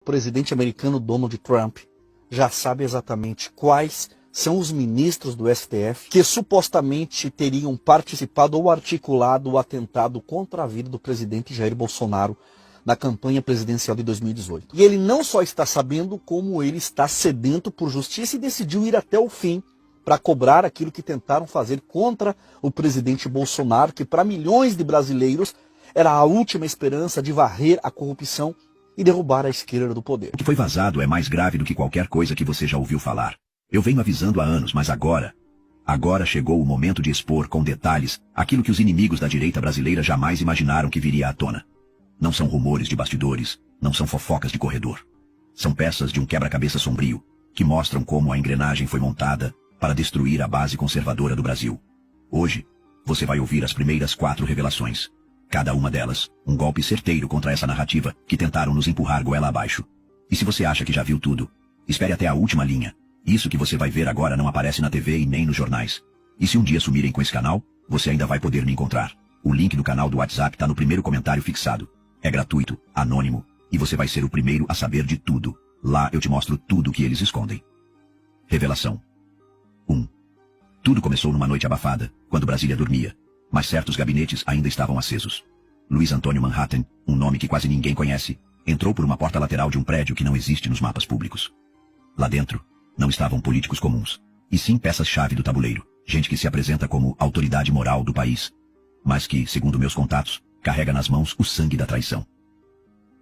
O presidente americano Donald Trump já sabe exatamente quais são os ministros do STF que supostamente teriam participado ou articulado o atentado contra a vida do presidente Jair Bolsonaro na campanha presidencial de 2018. E ele não só está sabendo, como ele está sedento por justiça e decidiu ir até o fim para cobrar aquilo que tentaram fazer contra o presidente Bolsonaro, que para milhões de brasileiros era a última esperança de varrer a corrupção e derrubar a esquerda do poder. O que foi vazado é mais grave do que qualquer coisa que você já ouviu falar. Eu venho avisando há anos, mas agora chegou o momento de expor com detalhes aquilo que os inimigos da direita brasileira jamais imaginaram que viria à tona. Não são rumores de bastidores, não são fofocas de corredor. São peças de um quebra-cabeça sombrio, que mostram como a engrenagem foi montada para destruir a base conservadora do Brasil. Hoje, você vai ouvir as primeiras 4 revelações. Cada uma delas, um golpe certeiro contra essa narrativa que tentaram nos empurrar goela abaixo. E se você acha que já viu tudo, espere até a última linha. Isso que você vai ver agora não aparece na TV e nem nos jornais. E se um dia sumirem com esse canal, você ainda vai poder me encontrar. O link do canal do WhatsApp está no primeiro comentário fixado. É gratuito, anônimo, e você vai ser o primeiro a saber de tudo. Lá eu te mostro tudo o que eles escondem. Revelação 1. Tudo começou numa noite abafada, quando Brasília dormia, mas certos gabinetes ainda estavam acesos. Luiz Antônio Manhattan, um nome que quase ninguém conhece, entrou por uma porta lateral de um prédio que não existe nos mapas públicos. Lá dentro, não estavam políticos comuns, e sim peças-chave do tabuleiro, gente que se apresenta como autoridade moral do país, mas que, segundo meus contatos, carrega nas mãos o sangue da traição.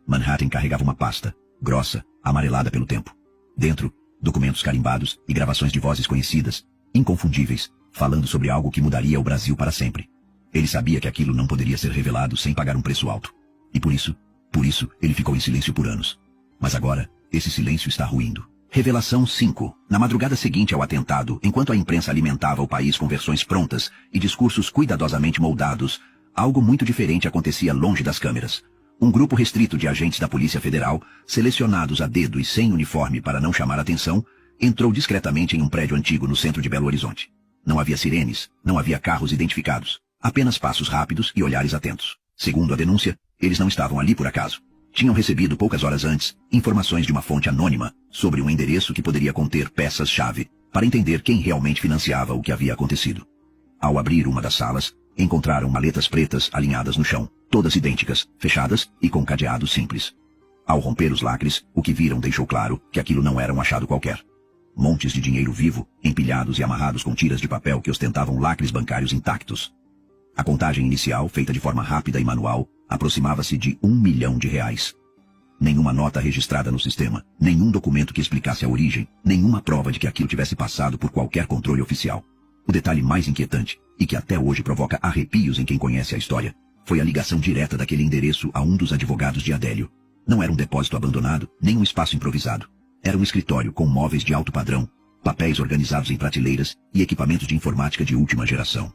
Manhattan carregava uma pasta, grossa, amarelada pelo tempo. Dentro, documentos carimbados e gravações de vozes conhecidas, inconfundíveis, falando sobre algo que mudaria o Brasil para sempre. Ele sabia que aquilo não poderia ser revelado sem pagar um preço alto. E por isso, ele ficou em silêncio por anos. Mas agora, esse silêncio está ruindo. Revelação 5. Na madrugada seguinte ao atentado, enquanto a imprensa alimentava o país com versões prontas e discursos cuidadosamente moldados, algo muito diferente acontecia longe das câmeras. Um grupo restrito de agentes da Polícia Federal, selecionados a dedo e sem uniforme para não chamar atenção, entrou discretamente em um prédio antigo no centro de Belo Horizonte. Não havia sirenes, não havia carros identificados, apenas passos rápidos e olhares atentos. Segundo a denúncia, eles não estavam ali por acaso. Tinham recebido poucas horas antes informações de uma fonte anônima sobre um endereço que poderia conter peças-chave para entender quem realmente financiava o que havia acontecido. Ao abrir uma das salas, encontraram maletas pretas alinhadas no chão, todas idênticas, fechadas e com cadeado simples. Ao romper os lacres, o que viram deixou claro que aquilo não era um achado qualquer. Montes de dinheiro vivo, empilhados e amarrados com tiras de papel que ostentavam lacres bancários intactos. A contagem inicial, feita de forma rápida e manual, aproximava-se de R$1 milhão. Nenhuma nota registrada no sistema, nenhum documento que explicasse a origem, nenhuma prova de que aquilo tivesse passado por qualquer controle oficial. O detalhe mais inquietante, e que até hoje provoca arrepios em quem conhece a história, foi a ligação direta daquele endereço a um dos advogados de Adélio. Não era um depósito abandonado, nem um espaço improvisado. Era um escritório com móveis de alto padrão, papéis organizados em prateleiras e equipamentos de informática de última geração.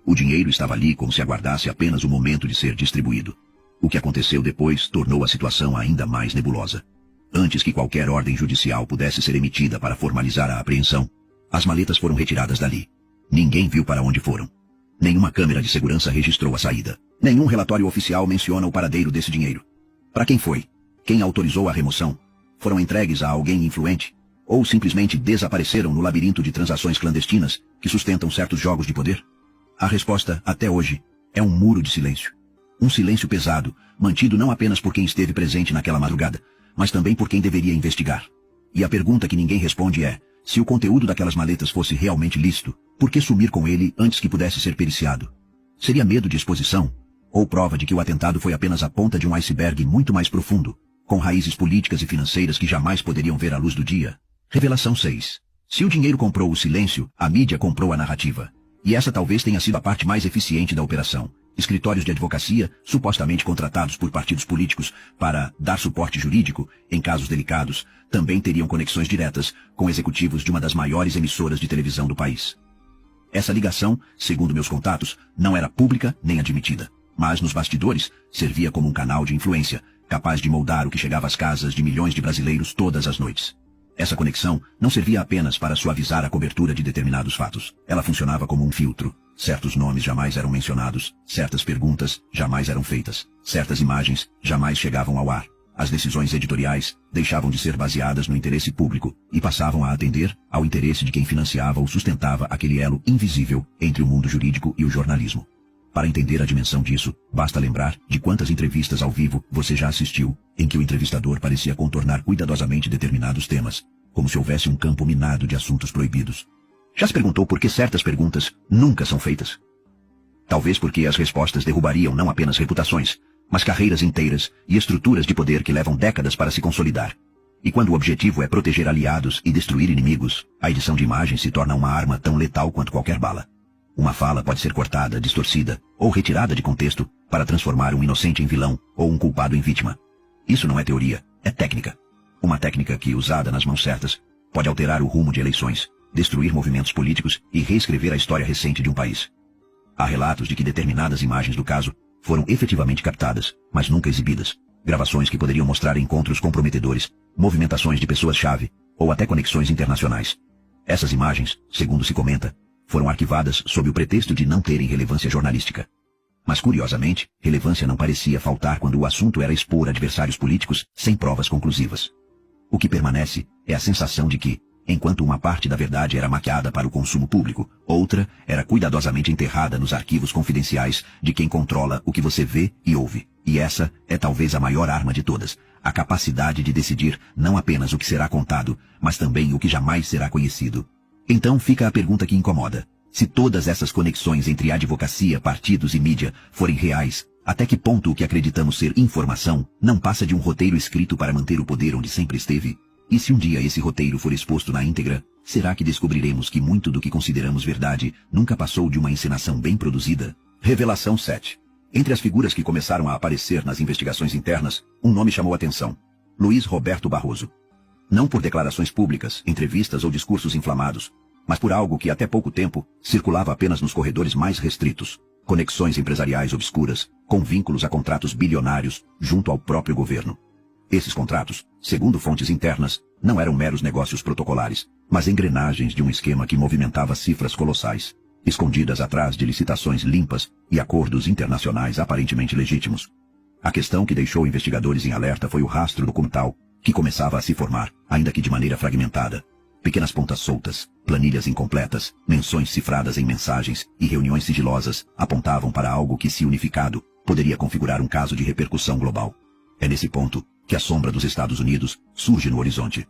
O dinheiro estava ali como se aguardasse apenas o momento de ser distribuído. O que aconteceu depois tornou a situação ainda mais nebulosa. Antes que qualquer ordem judicial pudesse ser emitida para formalizar a apreensão, as maletas foram retiradas dali. Ninguém viu para onde foram. Nenhuma câmera de segurança registrou a saída. Nenhum relatório oficial menciona o paradeiro desse dinheiro. Para quem foi? Quem autorizou a remoção? Foram entregues a alguém influente? Ou simplesmente desapareceram no labirinto de transações clandestinas que sustentam certos jogos de poder? A resposta, até hoje, é um muro de silêncio. Um silêncio pesado, mantido não apenas por quem esteve presente naquela madrugada, mas também por quem deveria investigar. E a pergunta que ninguém responde é, se o conteúdo daquelas maletas fosse realmente lícito, por que sumir com ele antes que pudesse ser periciado? Seria medo de exposição? Ou prova de que o atentado foi apenas a ponta de um iceberg muito mais profundo, com raízes políticas e financeiras que jamais poderiam ver a luz do dia? Revelação 6. Se o dinheiro comprou o silêncio, a mídia comprou a narrativa. E essa talvez tenha sido a parte mais eficiente da operação. Escritórios de advocacia, supostamente contratados por partidos políticos para dar suporte jurídico em casos delicados, também teriam conexões diretas com executivos de uma das maiores emissoras de televisão do país. Essa ligação, segundo meus contatos, não era pública nem admitida, mas nos bastidores servia como um canal de influência, capaz de moldar o que chegava às casas de milhões de brasileiros todas as noites. Essa conexão não servia apenas para suavizar a cobertura de determinados fatos. Ela funcionava como um filtro. Certos nomes jamais eram mencionados, certas perguntas jamais eram feitas, certas imagens jamais chegavam ao ar. As decisões editoriais deixavam de ser baseadas no interesse público e passavam a atender ao interesse de quem financiava ou sustentava aquele elo invisível entre o mundo jurídico e o jornalismo. Para entender a dimensão disso, basta lembrar de quantas entrevistas ao vivo você já assistiu, em que o entrevistador parecia contornar cuidadosamente determinados temas, como se houvesse um campo minado de assuntos proibidos. Já se perguntou por que certas perguntas nunca são feitas? Talvez porque as respostas derrubariam não apenas reputações, mas carreiras inteiras e estruturas de poder que levam décadas para se consolidar. E quando o objetivo é proteger aliados e destruir inimigos, a edição de imagens se torna uma arma tão letal quanto qualquer bala. Uma fala pode ser cortada, distorcida ou retirada de contexto para transformar um inocente em vilão ou um culpado em vítima. Isso não é teoria, é técnica. Uma técnica que, usada nas mãos certas, pode alterar o rumo de eleições, destruir movimentos políticos e reescrever a história recente de um país. Há relatos de que determinadas imagens do caso foram efetivamente captadas, mas nunca exibidas. Gravações que poderiam mostrar encontros comprometedores, movimentações de pessoas-chave ou até conexões internacionais. Essas imagens, segundo se comenta, foram arquivadas sob o pretexto de não terem relevância jornalística. Mas, curiosamente, relevância não parecia faltar quando o assunto era expor adversários políticos sem provas conclusivas. O que permanece é a sensação de que, enquanto uma parte da verdade era maquiada para o consumo público, outra era cuidadosamente enterrada nos arquivos confidenciais de quem controla o que você vê e ouve. E essa é talvez a maior arma de todas, a capacidade de decidir não apenas o que será contado, mas também o que jamais será conhecido. Então fica a pergunta que incomoda. Se todas essas conexões entre advocacia, partidos e mídia forem reais, até que ponto o que acreditamos ser informação não passa de um roteiro escrito para manter o poder onde sempre esteve? E se um dia esse roteiro for exposto na íntegra, será que descobriremos que muito do que consideramos verdade nunca passou de uma encenação bem produzida? Revelação 7. Entre as figuras que começaram a aparecer nas investigações internas, um nome chamou a atenção: Luiz Roberto Barroso. Não por declarações públicas, entrevistas ou discursos inflamados, mas por algo que até pouco tempo circulava apenas nos corredores mais restritos: conexões empresariais obscuras, com vínculos a contratos bilionários junto ao próprio governo. Esses contratos, segundo fontes internas, não eram meros negócios protocolares, mas engrenagens de um esquema que movimentava cifras colossais, escondidas atrás de licitações limpas e acordos internacionais aparentemente legítimos. A questão que deixou investigadores em alerta foi o rastro documental, que começava a se formar, ainda que de maneira fragmentada. Pequenas pontas soltas, planilhas incompletas, menções cifradas em mensagens e reuniões sigilosas apontavam para algo que, se unificado, poderia configurar um caso de repercussão global. É nesse ponto que a sombra dos Estados Unidos surge no horizonte.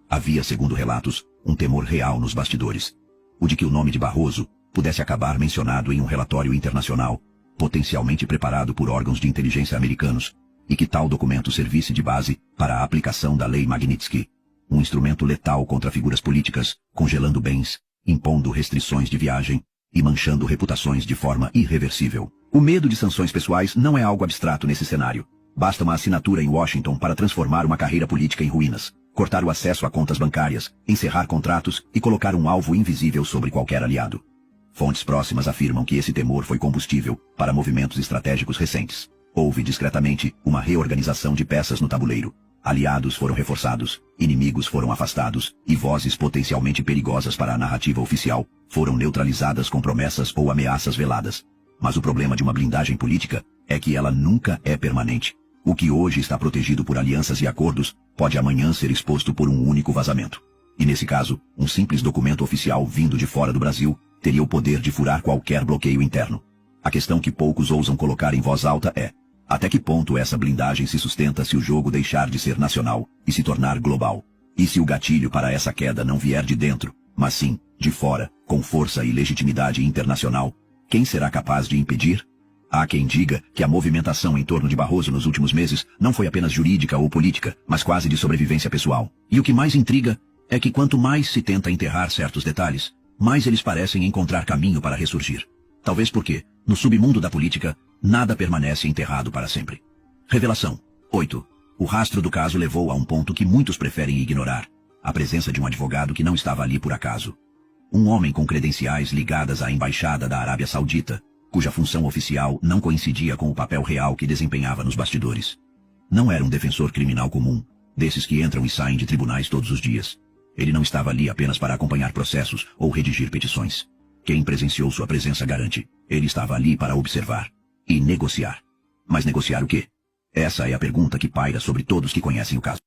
Havia, segundo relatos, um temor real nos bastidores: o de que o nome de Barroso pudesse acabar mencionado em um relatório internacional, potencialmente preparado por órgãos de inteligência americanos, e que tal documento servisse de base para a aplicação da Lei Magnitsky, um instrumento letal contra figuras políticas, congelando bens, impondo restrições de viagem e manchando reputações de forma irreversível. O medo de sanções pessoais não é algo abstrato nesse cenário. Basta uma assinatura em Washington para transformar uma carreira política em ruínas, cortar o acesso a contas bancárias, encerrar contratos e colocar um alvo invisível sobre qualquer aliado. Fontes próximas afirmam que esse temor foi combustível para movimentos estratégicos recentes. Houve discretamente uma reorganização de peças no tabuleiro. Aliados foram reforçados, inimigos foram afastados, e vozes potencialmente perigosas para a narrativa oficial foram neutralizadas com promessas ou ameaças veladas. Mas o problema de uma blindagem política é que ela nunca é permanente. O que hoje está protegido por alianças e acordos pode amanhã ser exposto por um único vazamento. E nesse caso, um simples documento oficial vindo de fora do Brasil teria o poder de furar qualquer bloqueio interno. A questão que poucos ousam colocar em voz alta é: até que ponto essa blindagem se sustenta se o jogo deixar de ser nacional e se tornar global? E se o gatilho para essa queda não vier de dentro, mas sim de fora, com força e legitimidade internacional, quem será capaz de impedir? Há quem diga que a movimentação em torno de Barroso nos últimos meses não foi apenas jurídica ou política, mas quase de sobrevivência pessoal. E o que mais intriga é que quanto mais se tenta enterrar certos detalhes, mais eles parecem encontrar caminho para ressurgir. Talvez porque, no submundo da política, nada permanece enterrado para sempre. Revelação 8. O rastro do caso levou a um ponto que muitos preferem ignorar: a presença de um advogado que não estava ali por acaso. Um homem com credenciais ligadas à embaixada da Arábia Saudita, cuja função oficial não coincidia com o papel real que desempenhava nos bastidores. Não era um defensor criminal comum, desses que entram e saem de tribunais todos os dias. Ele não estava ali apenas para acompanhar processos ou redigir petições. Quem presenciou sua presença garante: ele estava ali para observar e negociar. Mas negociar o quê? Essa é a pergunta que paira sobre todos que conhecem o caso.